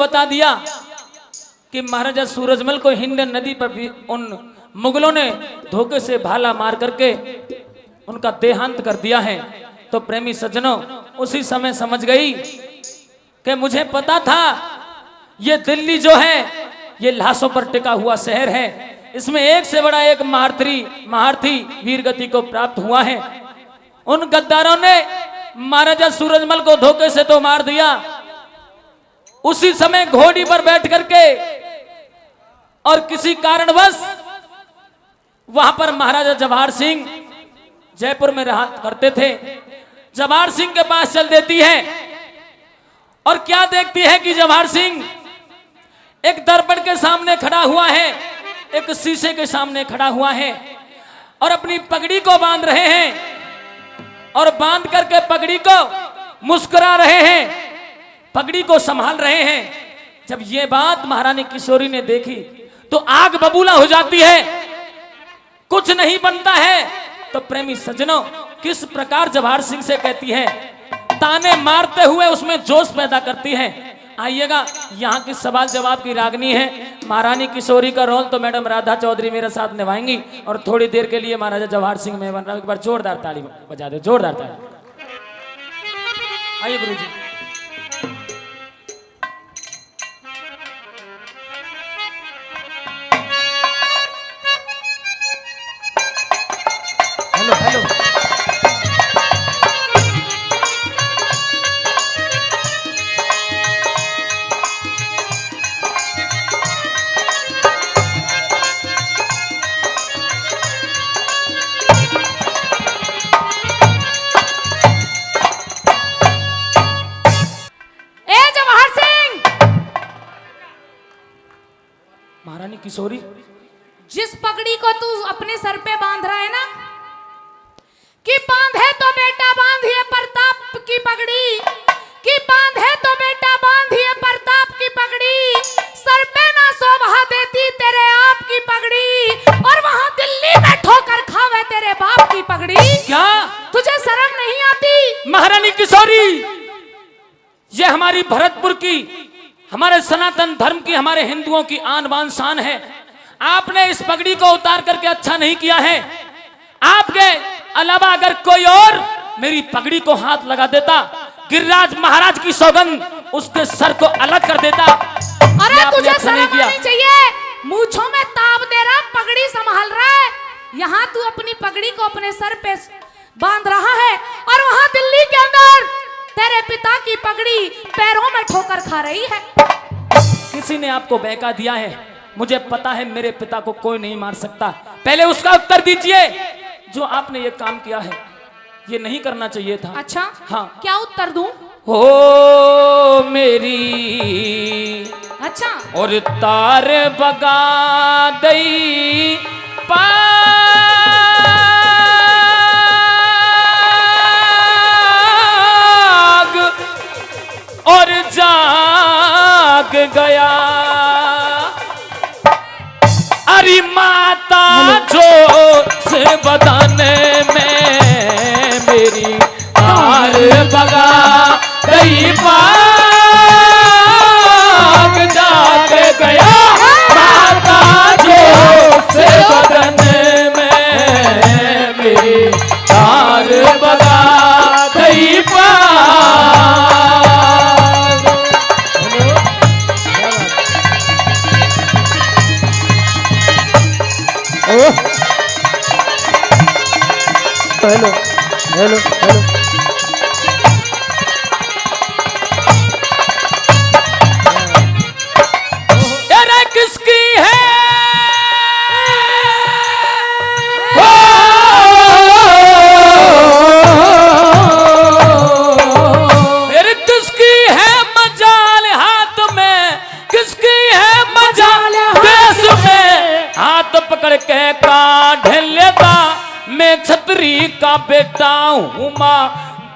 बता दिया कि महाराजा सूरजमल को हिंद नदी पर भी उन मुगलों ने धोखे से भाला मार करके उनका देहांत कर दिया है। तो प्रेमी सज्जनों, उसी समय समझ गई कि मुझे पता था ये दिल्ली जो है ये लाशों पर टिका हुआ शहर है, इसमें एक से बड़ा एक महारथी वीरगति को प्राप्त हुआ है। उन गद्दारों ने महाराजा सूरजमल को धोखे से तो मार दिया, उसी समय घोड़ी पर बैठ करके और किसी कारणवश वहां पर महाराजा जवाहर सिंह जयपुर में रहा करते थे, जवाहर सिंह के पास चल देती है। और क्या देखती है कि जवाहर सिंह एक दर्पण के सामने खड़ा हुआ है, एक शीशे के सामने खड़ा हुआ है और अपनी पगड़ी को बांध रहे हैं और बांध करके पगड़ी को मुस्कुरा रहे हैं, पगड़ी को संभाल रहे हैं। जब ये बात महारानी किशोरी ने देखी तो आग बबूला हो जाती है, कुछ नहीं बनता है। तो प्रेमी सज्जनों, किस प्रकार जवाहर सिंह से कहती है, ताने मारते हुए उसमें जोश पैदा करती है। आइएगा, यहाँ की सवाल जवाब की रागनी है। महारानी किशोरी का रोल तो मैडम राधा चौधरी मेरे साथ निभाएंगी और थोड़ी देर के लिए महाराजा जवाहर सिंह में बन रहा हूं। एक बार जोरदार ताली बजा दो, जोरदार ताली। आइए गुरुजी। Hello hello. महारानी किशोरी, जिस पगड़ी को तू अपने सर पे बांध रहा है ना, कि बांधे तो बेटा बांधिए प्रताप की पगड़ी, कि बांधे तो बेटा बांधिए प्रताप की पगड़ी, सर पे ना शोभा देती तेरे आप की पगड़ी, और वहां दिल्ली में ठोकर खावे तेरे बाप की पगड़ी। क्या तुझे शर्म नहीं आती? महारानी किशोरी, ये हमारी भरतपुर की, हमारे सनातन धर्म की, हमारे हिंदुओं की आन बान शान है। आपने इस पगड़ी को उतार करके अच्छा नहीं किया है। आपके अलावा अगर कोई और मेरी पगड़ी को हाथ लगा देता, गिरिराज महाराज की सौगंध उसके सर को अलग कर देता। अरे तुझे शर्म आनी चाहिए, मूंछों में ताव दे रहा, पगड़ी संभाल रहा है। यहाँ तू अपनी पगड़ी को अपने सर पे बांध रहा है और वहां दिल्ली के अंदर तेरे पिता की पगड़ी पैरों में ठोकर खा रही है। किसी ने आपको बहका दिया है, मुझे पता है मेरे पिता को कोई नहीं मार सकता। पहले उसका उत्तर दीजिए, जो आपने ये काम किया है ये नहीं करना चाहिए था। अच्छा हाँ, क्या उत्तर दूं? हो मेरी अच्छा, और तार बगा दई और जाग गया, अरे माता जो से बदन में मेरी तार बगा गई, पाग जाग गया, माता जो से बदन में मेरी तार बगा गई, हेलो हेलो हेलो। तेरा किसकी है? तेरे किसकी है मजाल हाथ में, किसकी है मजाल देश में, हाथ पकड़ के काढ़ लेता, मैं छतरी का बेटा हूँ माँ,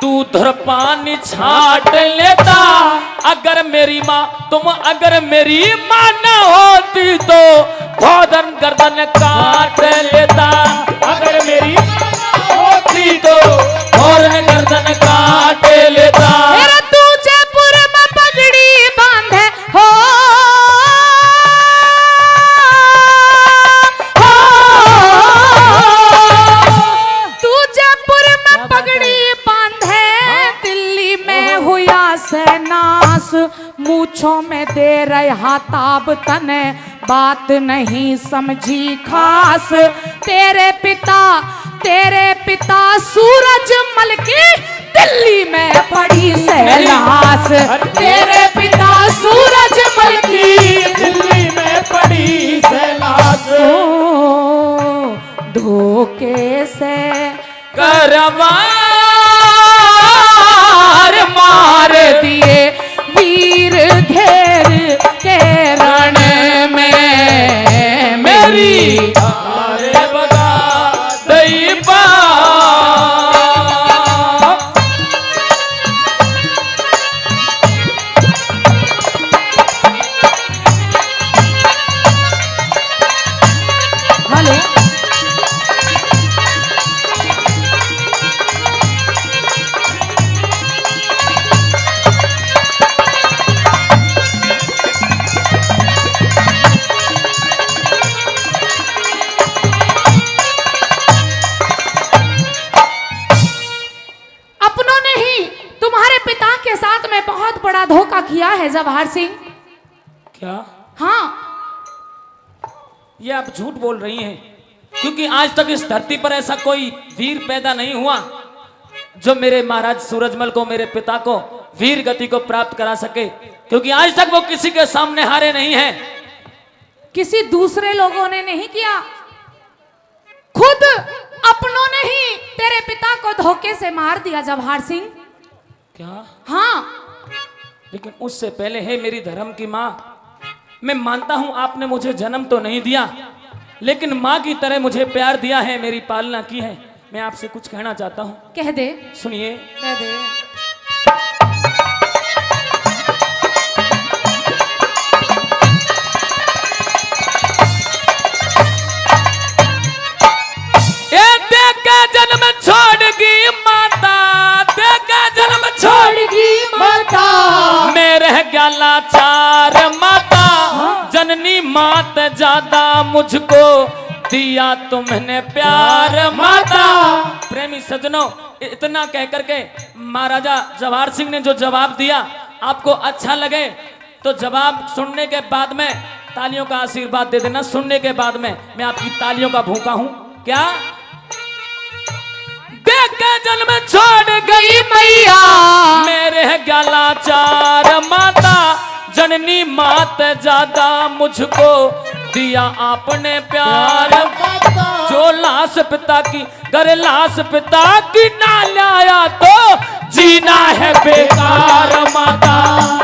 दूध पानी छाट लेता। अगर मेरी माँ तुम अगर मेरी माँ न होती तो भोजन गर्दन काट लेता, अगर मेरी माँ होती तो भोजन गर्दन काट लेता। तुझे पुर में पगड़ी बांधे हो पूछो मैं दे रहा ताब तने बात नहीं समझी खास। तेरे पिता सूरजमल की दिल्ली में पड़ी सैलास। तेरे पिता सूरजमल की दिल्ली में पड़ी सैलास। धोखे से करवार मार दिए वीर घेर के रण में मेरी अरे बगा दई पा। हेलो अपनों ने ही तुम्हारे पिता के साथ में बहुत बड़ा धोखा किया है जवाहर सिंह। क्या हाँ ये आप झूठ बोल रही हैं? क्योंकि आज तक इस धरती पर ऐसा कोई वीर पैदा नहीं हुआ जो मेरे महाराज सूरजमल को, मेरे पिता को वीर गति को प्राप्त करा सके। क्योंकि आज तक वो किसी के सामने हारे नहीं हैं। किसी दूसरे लोगों ने नहीं किया, खुद अपनों ने ही तेरे पिता को धोखे से मार दिया जवाहर सिंह। क्या? हाँ लेकिन उससे पहले है मेरी धर्म की माँ, मैं मानता हूं आपने मुझे जन्म तो नहीं दिया, लेकिन माँ की तरह मुझे प्यार दिया है, मेरी पालना की है। मैं आपसे कुछ कहना चाहता हूं, कह दे सुनिए। कह दे। जन्म छोड़गी माता, देखा जन्म छोड़गी माता, मैं रह गया लाचार माता। जननी मात ज्यादा मुझको दिया तुमने प्यार माता। प्रेमी सज्जनों, इतना कह करके महाराजा जवाहर सिंह ने जो जवाब दिया, आपको अच्छा लगे तो जवाब सुनने के बाद में तालियों का आशीर्वाद दे देना। सुनने के बाद में मैं आपकी तालियों का भूखा हूं। क्या? देख के जन्म छोड़ गई मैया, मेरे गलाचार माता। जननी मात ज्यादा मुझको दिया आपने प्यार। जो लाश पिता की घर लाश पिता की ना लाया तो जीना है बेकार माता।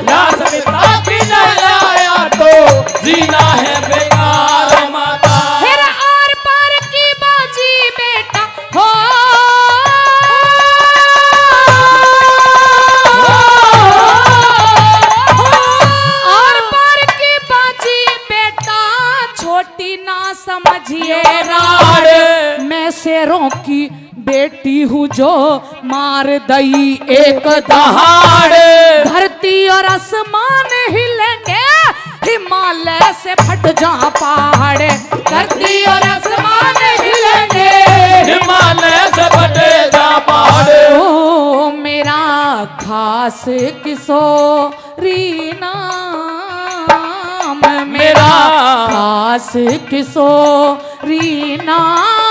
लाश पिता की ना लाया तो जीना है बेकार माता। फिर आर पार की बाजी बेटा हो, आर पार की बाजी बेटा छोटी ना समझिए राड़। मैं शेरों की बेटी हूँ जो मार दई एक दहाड़। धरती और आसमान हिलेंगे, हिमालय से फट जा पहाड़। धरती और आसमान हिलेंगे, हिमालय से फटे जा पहाड़। ओ मेरा खास किशोरी नाम, मेरा खास किशोरी नाम।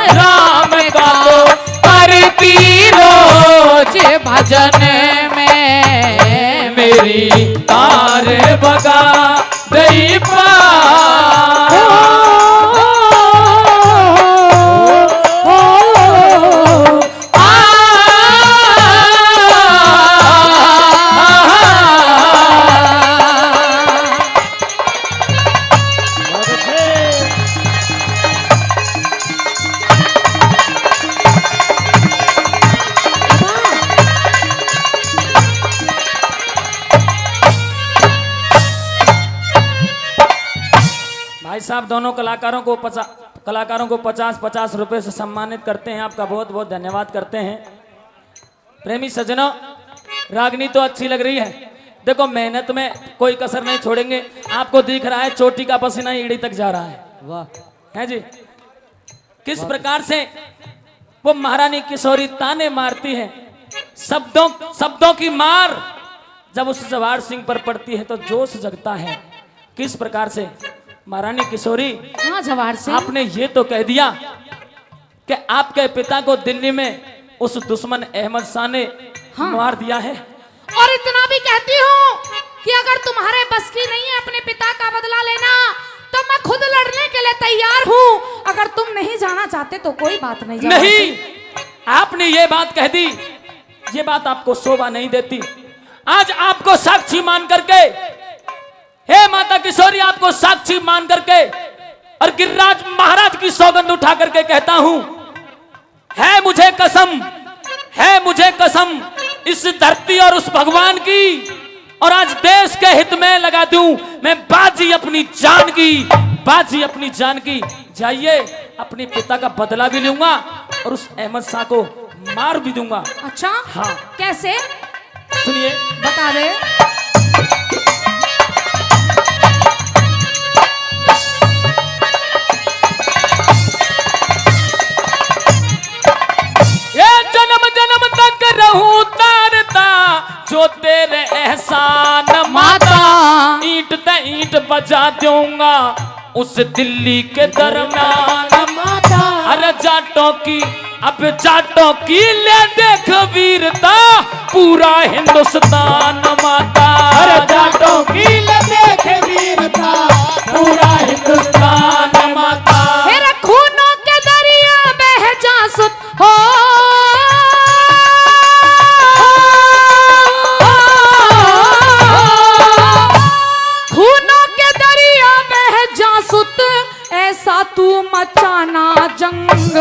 राम का तो करती रोज भजन में मेरी तार बगा दई पार। भाई साहब दोनों कलाकारों को 50-50 रुपए से सम्मानित करते हैं। आपका बहुत बहुत धन्यवाद करते हैं। प्रेमी सज्जनों, रागनी तो अच्छी लग रही है। देखो मेहनत में कोई कसर नहीं छोड़ेंगे। आपको दिख रहा है चोटी का पसीना ईड़ी तक जा रहा है। वाह है जी। किस प्रकार से वो महारानी किशोरी ताने मारती है, शब्दों की मार जब उस जवाहर सिंह पर पड़ती है तो जोश जगता है। किस प्रकार से? महारानी किशोरी, हाँ जवाहर सिंह, आपने ये तो कह दिया कि आपके पिता को दिल्ली में उस दुश्मन अहमद शाह ने हाँ। मार दिया है। और इतना भी कहती हूँ कि अगर तुम्हारे बस की नहीं है अपने पिता का बदला लेना तो मैं खुद लड़ने के लिए तैयार हूँ। अगर तुम नहीं जाना चाहते तो कोई बात नहीं। जवाहर नहीं, सिंह। आपने ये बात कह दी, ये बात आपको शोभा नहीं देती। आज आपको साक्षी मान करके, हे माता किशोरी, आपको साक्षी मान करके और गिरिराज महाराज की सौगंध उठा करके कहता हूं, है मुझे कसम, है मुझे कसम इस धरती और उस भगवान की, और आज देश के हित में लगा दूं मैं बाजी अपनी जान की, बाजी अपनी जान की। जाइए, अपने पिता का बदला भी लूंगा और उस अहमद शाह को मार भी दूंगा। अच्छा, हाँ। कैसे? सुनिए, बता दे। ये जन्म जन्म तक रहूं तारता जो तेरे एहसान माता, ईंट ते ईंट बजा दूंगा उस दिल्ली के दरमियान माता। अरे जाटों की, अब जाटों की ले देख वीरता पूरा हिंदुस्तान माता। अरे जाटों की ले देख वीरता पूरा हिंदुस्तान माता। मेरे खूनों के दरिया बह जा सुत हो, खूनों के दरिया बह जा सुत, ऐसा तू मचाना जंग,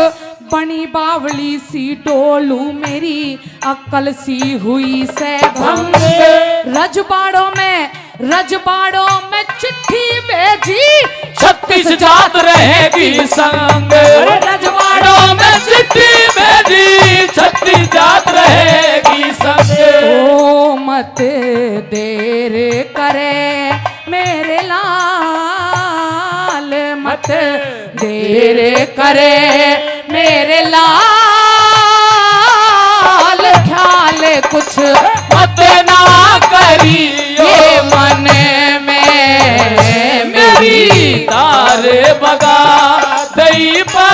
बनी बावली सी डोलू मेरी अक्ल सी हुई से भंग। रजबाड़ों में चिट्ठी भेजी 36 जात रहेगी संग। रजवाड़ों में चिट्ठी भेजी 36 जात रहेगी संग। ओ मत देर करे मेरे लाल, मत देर करे मेरे लाल, ख्याल कुछ मत ना करियो ये मन में मेरी तार बगा दई पा।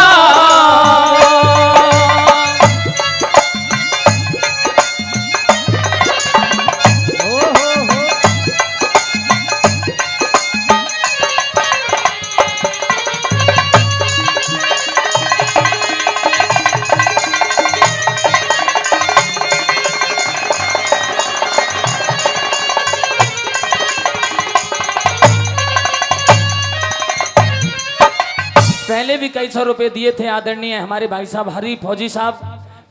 पहले भी कई 100 रुपए दिए थे आदरणीय हमारे भाई साहब हरी फौजी साहब,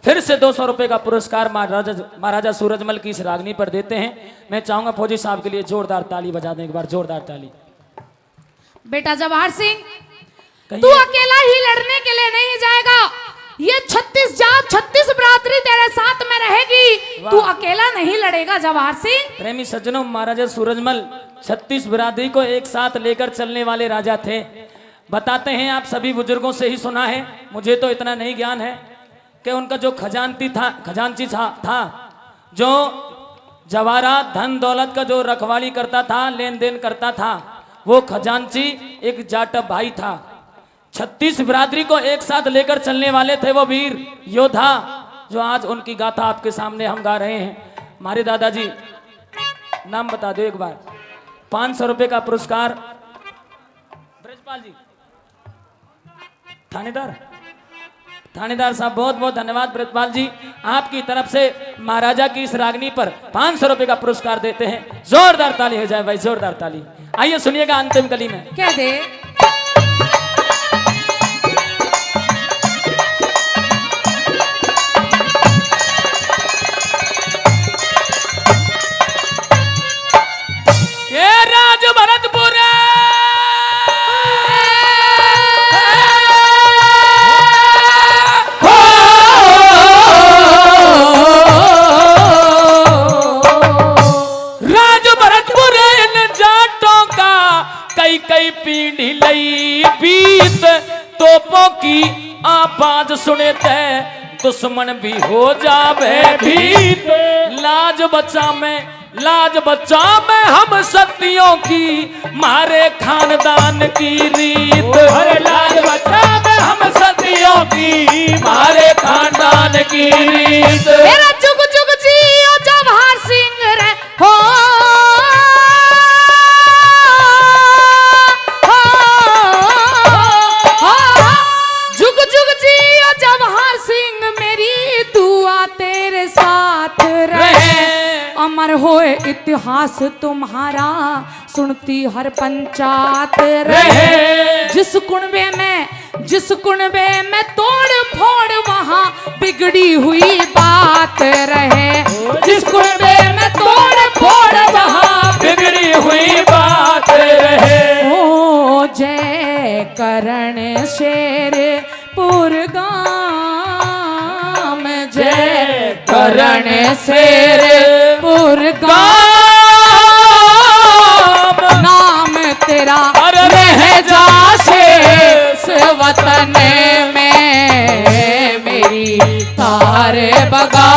फिर से 200 रुपए का पुरस्कार महाराजा सूरजमल की इस रागनी पर देते हैं। मैं चाहूंगा फौजी साहब के लिए जोरदार ताली बजा दें, एक बार जोरदार ताली। बेटा जवाहर सिंह, कहिए। तू अकेला ही लड़ने के लिए नहीं जाएगा। ये 36 जात 36 बरादरी तेरे साथ में रहेगी। तू अकेला नहीं लड़ेगा जवाहर सिंह। प्रेमी सज्जनों, महाराजा सूरजमल 36 बिरादरी को एक साथ लेकर चलने वाले राजा थे। बताते हैं, आप सभी बुजुर्गों से ही सुना है, मुझे तो इतना नहीं ज्ञान है कि उनका जो खजांची था जो जवाहरात धन दौलत का जो रखवाली करता था, लेन देन करता था, वो खजांची एक जाट भाई था। 36 बिरादरी को एक साथ लेकर चलने वाले थे वो वीर योद्धा, जो आज उनकी गाथा आपके सामने हम गा रहे हैं। हमारे दादाजी, नाम बता दो एक बार। 500 रुपए का पुरस्कार ब्रजपाल जी, थानेदार साहब, बहुत बहुत धन्यवाद ब्रजपाल जी। आपकी तरफ से महाराजा की इस रागनी पर 500 रुपए का पुरस्कार देते हैं। जोरदार ताली हो जाए भाई, जोरदार ताली। आइए सुनिएगा अंतिम कली में। क्या दे? ये राज भरतपुर कई पीढ़ी लई बीत, तोपों की आवाज सुने ते दुश्मन भी हो जावे भीत। लाज बचा में लाज बचा में हम सतियों की मारे खानदान की रीत। अरे लाज बचा में हम सतियों की मारे खानदान की रीत। मेरा जुग जुग जियो जवाहर सिंह रे हो जुग जुग जियो जवाहर सिंह मेरी दुआ तेरे साथ रहे। अमर होए इतिहास तुम्हारा सुनती हर पंचायत रहे। जिस कुनबे में तोड़ फोड़ वहाँ बिगड़ी हुई बात रहे। जिस कुनबे में तोड़ फोड़ वहाँ बिगड़ी हुई बात रहे। ओ जय करण शेर पुरगाम जय करण शेर पुरगाम नाम तेरा रह जाशे वतन में मेरी तारे बगा